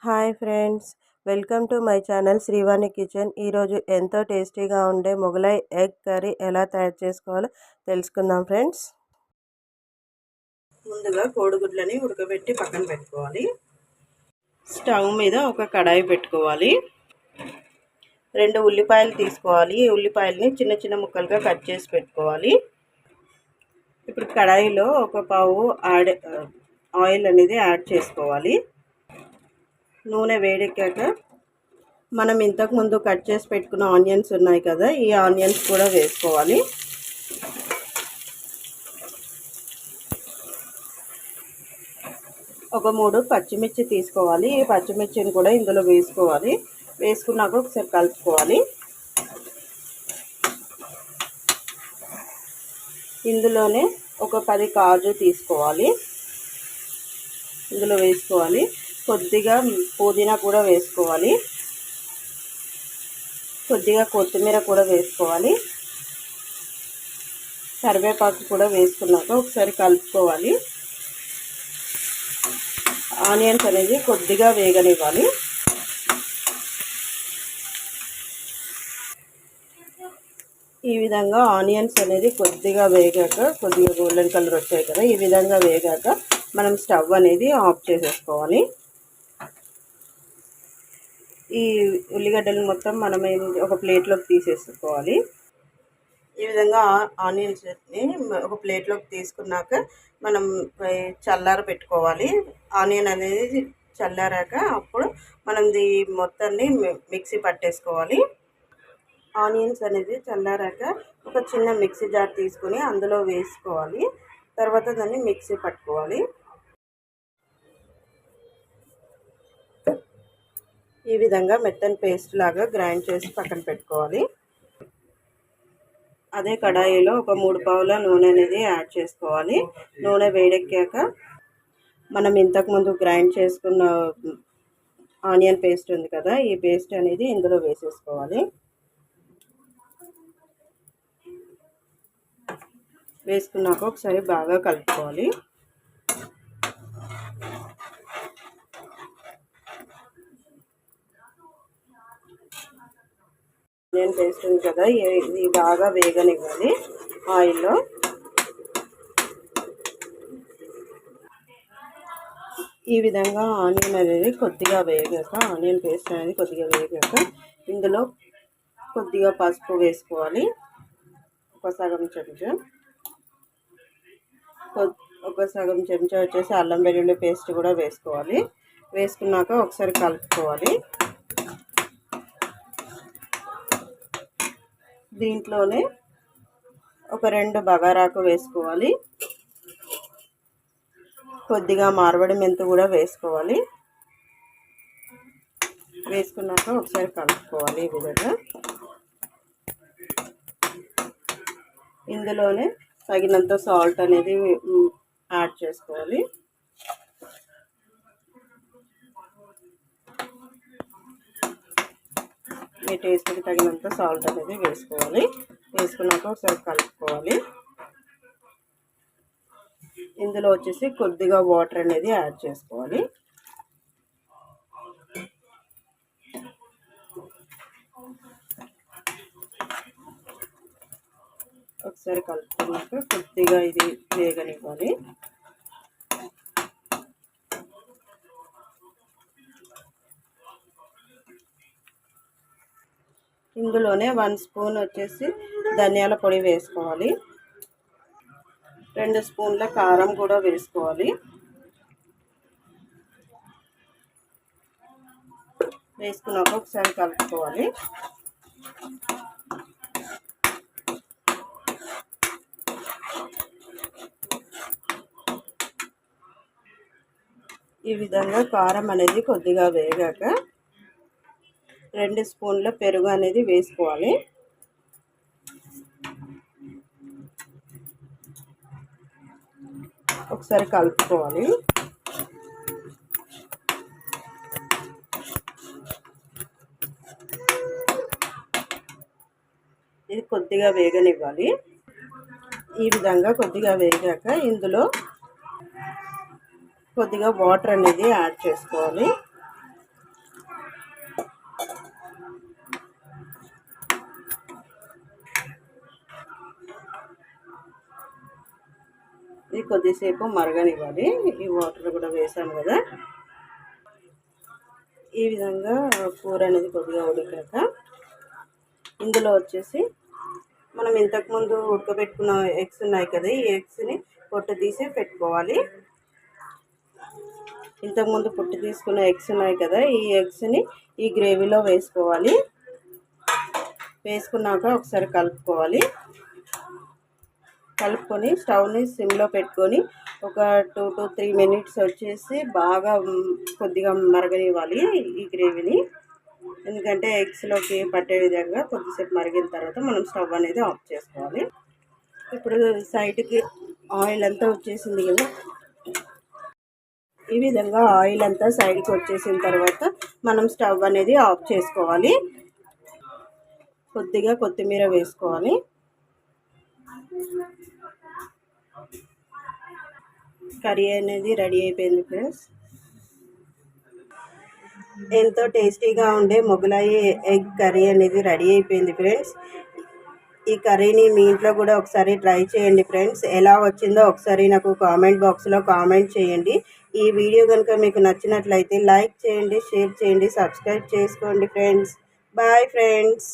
Hi friends, welcome to my channel Srivani kitchen. ఈరోజు ఎంతో టేస్టీగా ఉండే మొగలై ఎగ్ కర్రీ ఎలా తయారు చేసుకోవాలో తెలుసుకుందాం ఫ్రెండ్స్. ముందుగా కోడిగుడ్లని ఉడకబెట్టి పక్కన పెట్టుకోవాలి. స్టవ్ మీద ఒక కడాయి పెట్టుకోవాలి. 2 ఉల్లిపాయలు తీసుకోవాలి. ఈ ఉల్లిపాయలని చిన్న చిన్న ముక్కలుగా కట్ చేసి పెట్టుకోవాలి. ఇప్పుడు కడాయిలో ఒక పావు ఆయిల్ అనేది యాడ్ చేసుకోవాలి. నూనె వేడెక్కాక మనం ఇంతకుముందు కట్ చేసి పెట్టుకున్న ఆనియన్స్ ఉన్నాయి కదా, ఈ ఆనియన్స్ కూడా వేసుకోవాలి. ఒక 3 పచ్చిమిర్చి తీసుకోవాలి. ఈ పచ్చిమిర్చిని కూడా ఇందులో వేసుకోవాలి. వేసుకున్నాక ఒకసారి కలుపుకోవాలి. ఇందులోనే ఒక 10 కాజు తీసుకోవాలి, ఇందులో వేసుకోవాలి. కొద్దిగా పుదీనా కూడా వేసుకోవాలి. కొద్దిగా కొత్తిమీర కూడా వేసుకోవాలి. కరివేపాకు కూడా వేసుకున్నాక ఒకసారి కలుపుకోవాలి. ఆనియన్స్ అనేది కొద్దిగా వేగనివ్వాలి. ఈ విధంగా ఆనియన్స్ అనేది కొద్దిగా వేగాక, కొద్దిగా గోల్డెన్ కలర్ వచ్చాయి కదా, ఈ విధంగా వేగాక మనం స్టవ్ అనేది ఆఫ్ చేసేసుకోవాలి. ఈ ఉల్లిగడ్డలు మొత్తం మనం ఒక ప్లేట్లోకి తీసేసుకోవాలి. ఈ విధంగా ఆనియన్స్ని ఒక ప్లేట్లోకి తీసుకున్నాక మనం చల్లార పెట్టుకోవాలి. ఆనియన్ అనేది చల్లారాక అప్పుడు మనం మొత్తాన్ని మిక్సీ పట్టేసుకోవాలి. ఆనియన్స్ అనేది చల్లారాక ఒక చిన్న మిక్సీ జార్ తీసుకొని అందులో వేసుకోవాలి. తర్వాత దాన్ని మిక్సీ పట్టుకోవాలి. ఈ విధంగా మెత్తని పేస్ట్ లాగా గ్రైండ్ చేసి పక్కన పెట్టుకోవాలి. అదే కడాయిలో ఒక 3 పావుల నూనె అనేది యాడ్ చేసుకోవాలి. నూనె వేడెక్కాక మనం ఇంతకుముందు గ్రైండ్ చేసుకున్న ఆనియన్ పేస్ట్ ఉంది కదా, ఈ పేస్ట్ అనేది ఇందులో వేసేసుకోవాలి. వేసుకున్నాక ఒకసారి బాగా కలుపుకోవాలి. ఆనియన్ పేస్ట్ ఉంది కదా, ఇది బాగా వేగనివ్వాలి ఆయిల్లో. ఈ విధంగా ఆనియన్ అనేది కొద్దిగా వేగాక, ఆనియన్ పేస్ట్ అనేది కొద్దిగా వేగాక ఇందులో కొద్దిగా పసుపు వేసుకోవాలి. ఒక సగం చెంచా వచ్చేసి అల్లం వెల్లుల్లి పేస్ట్ కూడా వేసుకోవాలి. వేసుకున్నాక ఒకసారి కలుపుకోవాలి. దీంట్లోనే ఒక 2 బగారాకు వేసుకోవాలి. కొద్దిగా మార్వడి మెంతు కూడా వేసుకోవాలి. వేసుకున్నాక ఒకసారి కలుపుకోవాలి. ఈ విధంగా ఇందులోనే తగినంత సాల్ట్ అనేది యాడ్ చేసుకోవాలి. మీ టేస్ట్కి తగినంత సాల్ట్ అనేది వేసుకోవాలి. వేసుకున్నాక ఒకసారి కలుపుకోవాలి. ఇందులో వచ్చేసి కొద్దిగా వాటర్ అనేది యాడ్ చేసుకోవాలి. ఒకసారి కలుపుకున్నాక కొద్దిగా ఇది వేగనివ్వాలి. ఇందులోనే 1 స్పూన్ వచ్చేసి ధనియాల పొడి వేసుకోవాలి. 2 స్పూన్ల కారం కూడా వేసుకోవాలి. వేసుకున్నాక ఒకసారి కలుపుకోవాలి. ఈ విధంగా కారం అనేది కొద్దిగా వేగాక 2 స్పూన్ల పెరుగు అనేది వేసుకోవాలి. ఒకసారి కలుపుకోవాలి. ఇది కొద్దిగా వేగనివ్వాలి. ఈ విధంగా కొద్దిగా వేగాక ఇందులో కొద్దిగా వాటర్ అనేది యాడ్ చేసుకోవాలి. ఇది కొద్దిసేపు మరగనివ్వాలి. ఈ వాటర్ కూడా వేసాను కదా. ఈ విధంగా కూర అనేది కొద్దిగా ఉడికాక ఇందులో వచ్చేసి మనం ఇంతకుముందు ఉడకబెట్టుకున్న ఎగ్స్ ఉన్నాయి కదా, ఈ ఎగ్స్ని పొట్టు తీసి పెట్టుకోవాలి. ఇంతకుముందు పొట్టు తీసుకున్న ఎగ్స్ ఉన్నాయి కదా, ఈ ఎగ్స్ని ఈ గ్రేవీలో వేసుకోవాలి. వేసుకున్నాక ఒకసారి కలుపుకోవాలి. కలుపుకొని స్టవ్ని సిమ్లో పెట్టుకొని ఒక 2 to 3 minutes వచ్చేసి బాగా కొద్దిగా మరగనివ్వాలి ఈ గ్రేవీని. ఎందుకంటే ఎగ్స్లోకి పట్టే విధంగా కొద్దిసేపు మరిగిన తర్వాత మనం స్టవ్ అనేది ఆఫ్ చేసుకోవాలి. ఇప్పుడు సైడ్కి ఆయిల్ అంతా వచ్చేసింది కదా, ఈ విధంగా ఆయిల్ అంతా సైడ్కి వచ్చేసిన తర్వాత మనం స్టవ్ అనేది ఆఫ్ చేసుకోవాలి. కొద్దిగా కొత్తిమీర వేసుకోవాలి. కర్రీ అనేది రెడీ అయిపోయింది ఫ్రెండ్స్. ఎంతో టేస్టీగా ఉండే మొగలాయి ఎగ్ కర్రీ అనేది రెడీ అయిపోయింది ఫ్రెండ్స్. ఈ కర్రీని మీ ఇంట్లో కూడా ఒకసారి ట్రై చేయండి ఫ్రెండ్స్. ఎలా వచ్చిందో ఒకసారి నాకు కామెంట్ బాక్స్లో కామెంట్ చేయండి. ఈ వీడియో కనుక మీకు నచ్చినట్లయితే లైక్ చేయండి, షేర్ చేయండి, సబ్స్క్రైబ్ చేసుకోండి ఫ్రెండ్స్. Bye friends.